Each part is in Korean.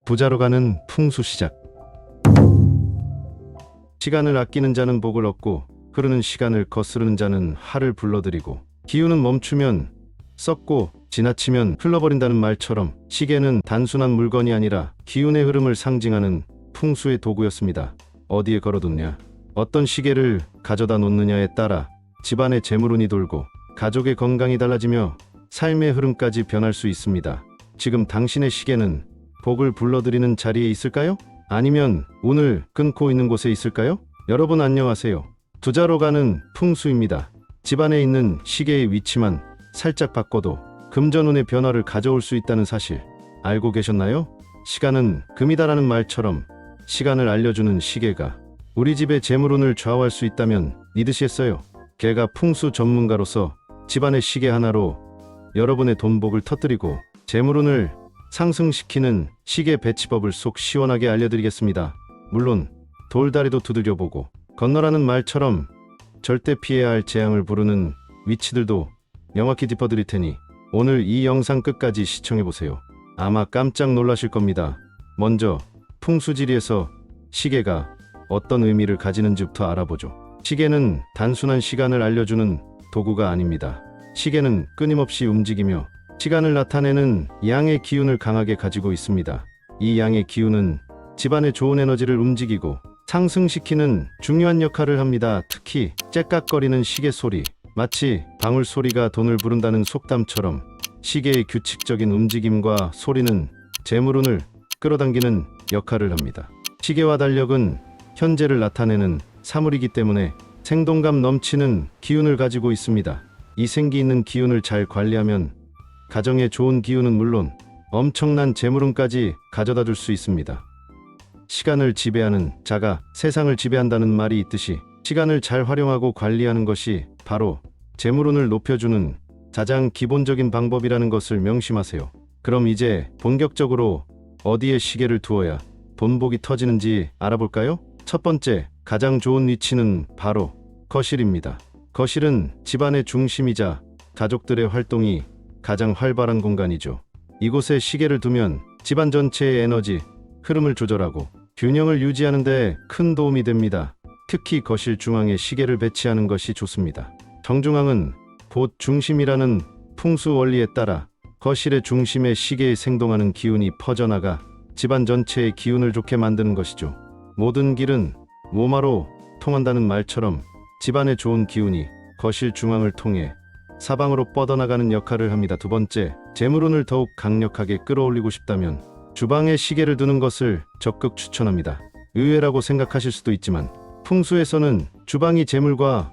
부자로 가는 풍수 시작. 시간을 아끼는 자는 복을 얻고 흐르는 시간을 거스르는 자는 화를 불러들이고 기운은 멈추면 썩고 지나치면 흘러버린다는 말처럼 시계는 단순한 물건이 아니라 기운의 흐름을 상징하는 풍수의 도구였습니다. 어디에 걸어뒀냐, 어떤 시계를 가져다 놓느냐에 따라 집안의 재물운이 돌고 가족의 건강이 달라지며 삶의 흐름까지 변할 수 있습니다. 지금 당신의 시계는 복을 불러들이는 자리에 있을까요? 아니면 운을 끊고 있는 곳에 있을까요? 여러분 안녕하세요. 부자로 가는 풍수입니다. 집안에 있는 시계의 위치만 살짝 바꿔도 금전운의 변화를 가져올 수 있다는 사실 알고 계셨나요? 시간은 금이다라는 말처럼 시간을 알려주는 시계가 우리 집의 재물운을 좌우할 수 있다면 믿으시겠어요? 걔가 풍수 전문가로서 집안의 시계 하나로 여러분의 돈복을 터뜨리고 재물운을 상승시키는 시계 배치법을 속 시원하게 알려드리겠습니다. 물론 돌다리도 두들겨보고 건너라는 말처럼 절대 피해야 할 재앙을 부르는 위치들도 명확히 짚어드릴 테니 오늘 이 영상 끝까지 시청해보세요. 아마 깜짝 놀라실 겁니다. 먼저 풍수지리에서 시계가 어떤 의미를 가지는지부터 알아보죠. 시계는 단순한 시간을 알려주는 도구가 아닙니다. 시계는 끊임없이 움직이며 시간을 나타내는 양의 기운을 강하게 가지고 있습니다. 이 양의 기운은 집안의 좋은 에너지를 움직이고 상승시키는 중요한 역할을 합니다. 특히 째깍거리는 시계 소리, 마치 방울 소리가 돈을 부른다는 속담처럼 시계의 규칙적인 움직임과 소리는 재물운을 끌어당기는 역할을 합니다. 시계와 달력은 현재를 나타내는 사물이기 때문에 생동감 넘치는 기운을 가지고 있습니다. 이 생기 있는 기운을 잘 관리하면 가정의 좋은 기운은 물론 엄청난 재물운까지 가져다 줄 수 있습니다. 시간을 지배하는 자가 세상을 지배한다는 말이 있듯이 시간을 잘 활용하고 관리하는 것이 바로 재물운을 높여주는 가장 기본적인 방법이라는 것을 명심하세요. 그럼 이제 본격적으로 어디에 시계를 두어야 돈복이 터지는지 알아볼까요? 첫 번째, 가장 좋은 위치는 바로 거실입니다. 거실은 집안의 중심이자 가족들의 활동이 가장 활발한 공간이죠. 이곳에 시계를 두면 집안 전체의 에너지, 흐름을 조절하고 균형을 유지하는 데 큰 도움이 됩니다. 특히 거실 중앙에 시계를 배치하는 것이 좋습니다. 정중앙은 곧 중심이라는 풍수 원리에 따라 거실의 중심에 시계에 생동하는 기운이 퍼져나가 집안 전체의 기운을 좋게 만드는 것이죠. 모든 길은 모마로 통한다는 말처럼 집안의 좋은 기운이 거실 중앙을 통해 사방으로 뻗어나가는 역할을 합니다. 두 번째, 재물운을 더욱 강력하게 끌어올리고 싶다면 주방에 시계를 두는 것을 적극 추천합니다. 의외라고 생각하실 수도 있지만 풍수에서는 주방이 재물과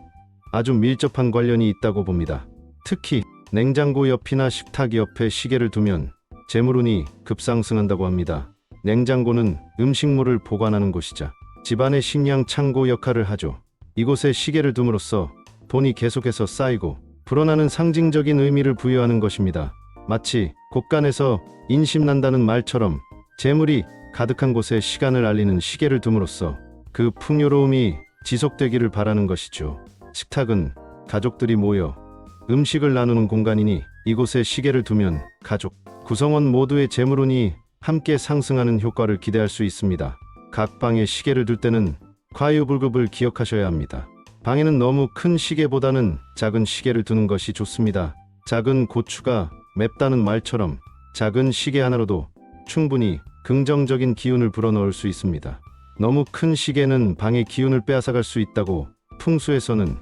아주 밀접한 관련이 있다고 봅니다. 특히 냉장고 옆이나 식탁 옆에 시계를 두면 재물운이 급상승한다고 합니다. 냉장고는 음식물을 보관하는 곳이자 집안의 식량 창고 역할을 하죠. 이곳에 시계를 둠으로써 돈이 계속해서 쌓이고 불어나는 상징적인 의미를 부여하는 것입니다. 마치 곳간에서 인심난다는 말처럼 재물이 가득한 곳에 시간을 알리는 시계를 둠으로써 그 풍요로움이 지속되기를 바라는 것이죠. 식탁은 가족들이 모여 음식을 나누는 공간이니 이곳에 시계를 두면 가족, 구성원 모두의 재물운이 함께 상승하는 효과를 기대할 수 있습니다. 각 방에 시계를 둘 때는 과유불급을 기억하셔야 합니다. 방에는 너무 큰 시계보다는 작은 시계를 두는 것이 좋습니다. 작은 고추가 맵다는 말처럼 작은 시계 하나로도 충분히 긍정적인 기운을 불어넣을 수 있습니다. 너무 큰 시계는 방의 기운을 빼앗아갈 수 있다고 풍수에서는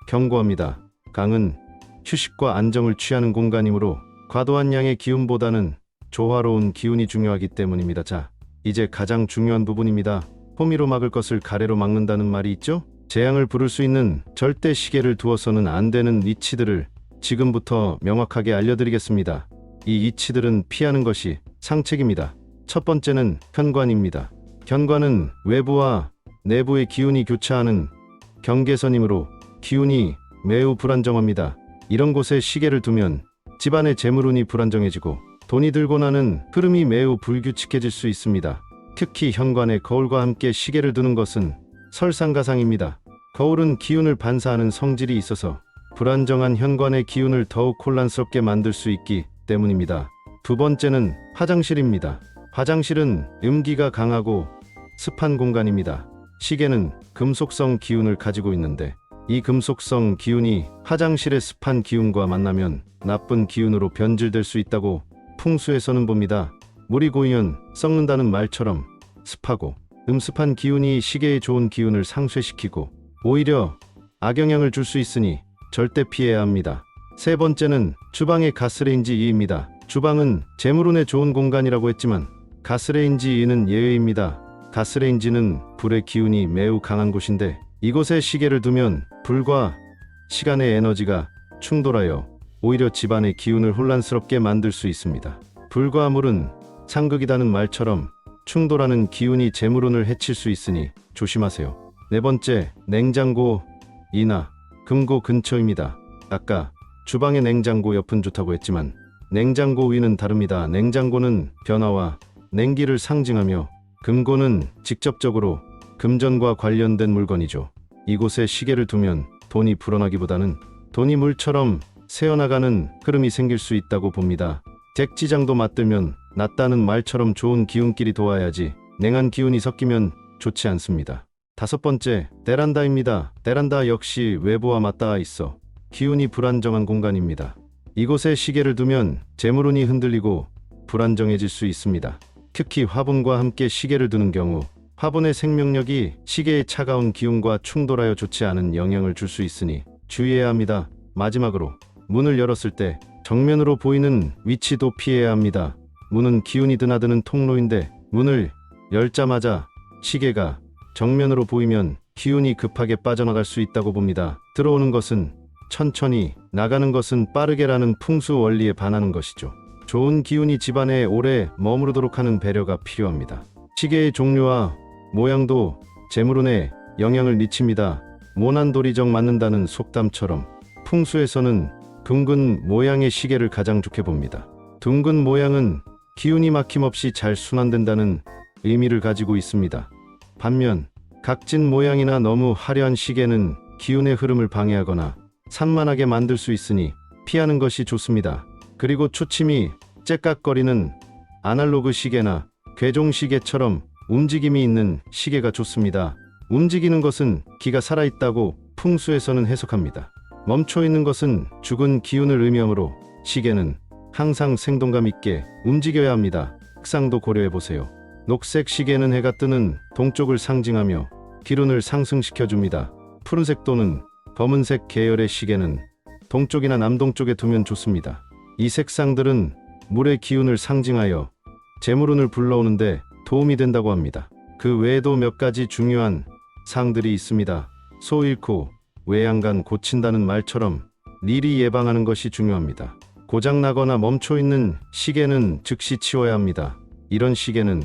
경고합니다. 강은 휴식과 안정을 취하는 공간이므로 과도한 양의 기운보다는 조화로운 기운이 중요하기 때문입니다. 자, 이제 가장 중요한 부분입니다. 호미로 막을 것을 가래로 막는다는 말이 있죠? 재앙을 부를 수 있는 절대 시계를 두어서는 안 되는 위치들을 지금부터 명확하게 알려드리겠습니다. 이 위치들은 피하는 것이 상책입니다. 첫 번째는 현관입니다. 현관은 외부와 내부의 기운이 교차하는 경계선이므로 기운이 매우 불안정합니다. 이런 곳에 시계를 두면 집안의 재물운이 불안정해지고 돈이 들고 나는 흐름이 매우 불규칙해질 수 있습니다. 특히 현관에 거울과 함께 시계를 두는 것은 설상가상입니다. 거울은 기운을 반사하는 성질이 있어서 불안정한 현관의 기운을 더욱 혼란스럽게 만들 수 있기 때문입니다. 두 번째는 화장실입니다. 화장실은 음기가 강하고 습한 공간입니다. 시계는 금속성 기운을 가지고 있는데 이 금속성 기운이 화장실의 습한 기운과 만나면 나쁜 기운으로 변질될 수 있다고 풍수에서는 봅니다. 물이 고이면 썩는다는 말처럼 습하고 음습한 기운이 시계에 좋은 기운을 상쇄시키고 오히려 악영향을 줄 수 있으니 절대 피해야 합니다. 세 번째는 주방의 가스레인지입니다. 주방은 재물운에 좋은 공간이라고 했지만 가스레인지는 예외입니다. 가스레인지는 불의 기운이 매우 강한 곳인데 이곳에 시계를 두면 불과 시간의 에너지가 충돌하여 오히려 집안의 기운을 혼란스럽게 만들 수 있습니다. 불과 물은 상극이라는 말처럼 충돌하는 기운이 재물운을 해칠 수 있으니 조심하세요. 네 번째, 냉장고이나 금고 근처입니다. 아까 주방의 냉장고 옆은 좋다고 했지만 냉장고 위는 다릅니다. 냉장고는 변화와 냉기를 상징하며 금고는 직접적으로 금전과 관련된 물건이죠. 이곳에 시계를 두면 돈이 불어나기보다는 돈이 물처럼 새어나가는 흐름이 생길 수 있다고 봅니다. 잭지장도 맞들면 낫다는 말처럼 좋은 기운끼리 도와야지 냉한 기운이 섞이면 좋지 않습니다. 다섯 번째, 베란다입니다. 베란다 역시 외부와 맞닿아 있어 기운이 불안정한 공간입니다. 이곳에 시계를 두면 재물운이 흔들리고 불안정해질 수 있습니다. 특히 화분과 함께 시계를 두는 경우 화분의 생명력이 시계의 차가운 기운과 충돌하여 좋지 않은 영향을 줄 수 있으니 주의해야 합니다. 마지막으로 문을 열었을 때 정면으로 보이는 위치도 피해야 합니다. 문은 기운이 드나드는 통로인데 문을 열자마자 시계가 정면으로 보이면 기운이 급하게 빠져나갈 수 있다고 봅니다. 들어오는 것은 천천히, 나가는 것은 빠르게라는 풍수 원리에 반하는 것이죠. 좋은 기운이 집안에 오래 머무르도록 하는 배려가 필요합니다. 시계의 종류와 모양도 재물운에 영향을 미칩니다. 모난돌이적 맞는다는 속담처럼 풍수에서는 둥근 모양의 시계를 가장 좋게 봅니다. 둥근 모양은 기운이 막힘없이 잘 순환된다는 의미를 가지고 있습니다. 반면 각진 모양이나 너무 화려한 시계는 기운의 흐름을 방해하거나 산만하게 만들 수 있으니 피하는 것이 좋습니다. 그리고 초침이 째깍거리는 아날로그 시계나 괴종시계처럼 움직임이 있는 시계가 좋습니다. 움직이는 것은 기가 살아있다고 풍수에서는 해석합니다. 멈춰있는 것은 죽은 기운을 의미하므로 시계는 항상 생동감 있게 움직여야 합니다. 색상도 고려해보세요. 녹색 시계는 해가 뜨는 동쪽을 상징하며 기운을 상승시켜줍니다. 푸른색 또는 검은색 계열의 시계는 동쪽이나 남동쪽에 두면 좋습니다. 이 색상들은 물의 기운을 상징하여 재물운을 불러오는데 도움이 된다고 합니다. 그 외에도 몇 가지 중요한 상들이 있습니다. 소 잃고 외양간 고친다는 말처럼 미리 예방하는 것이 중요합니다. 고장나거나 멈춰있는 시계는 즉시 치워야 합니다. 이런 시계는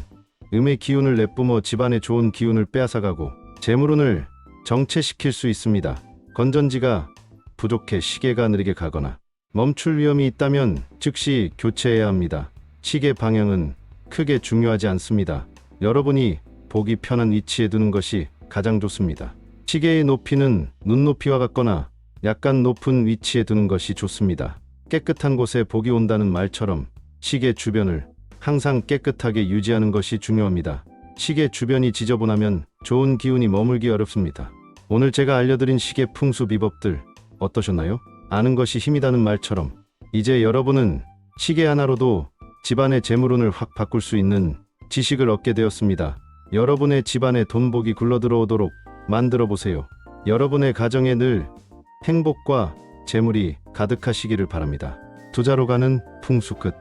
음의 기운을 내뿜어 집안의 좋은 기운을 빼앗아가고 재물운을 정체시킬 수 있습니다. 건전지가 부족해 시계가 느리게 가거나 멈출 위험이 있다면 즉시 교체해야 합니다. 시계 방향은 크게 중요하지 않습니다. 여러분이 보기 편한 위치에 두는 것이 가장 좋습니다. 시계의 높이는 눈높이와 같거나 약간 높은 위치에 두는 것이 좋습니다. 깨끗한 곳에 복이 온다는 말처럼 시계 주변을 항상 깨끗하게 유지하는 것이 중요합니다. 시계 주변이 지저분하면 좋은 기운이 머물기 어렵습니다. 오늘 제가 알려드린 시계 풍수 비법들 어떠셨나요? 아는 것이 힘이라는 말처럼 이제 여러분은 시계 하나로도 집안의 재물운을 확 바꿀 수 있는 지식을 얻게 되었습니다. 여러분의 집안에 돈복이 굴러들어오도록 만들어 보세요. 여러분의 가정에 늘 행복과 재물이 가득하시기를 바랍니다. 투자로 가는 풍수 끝.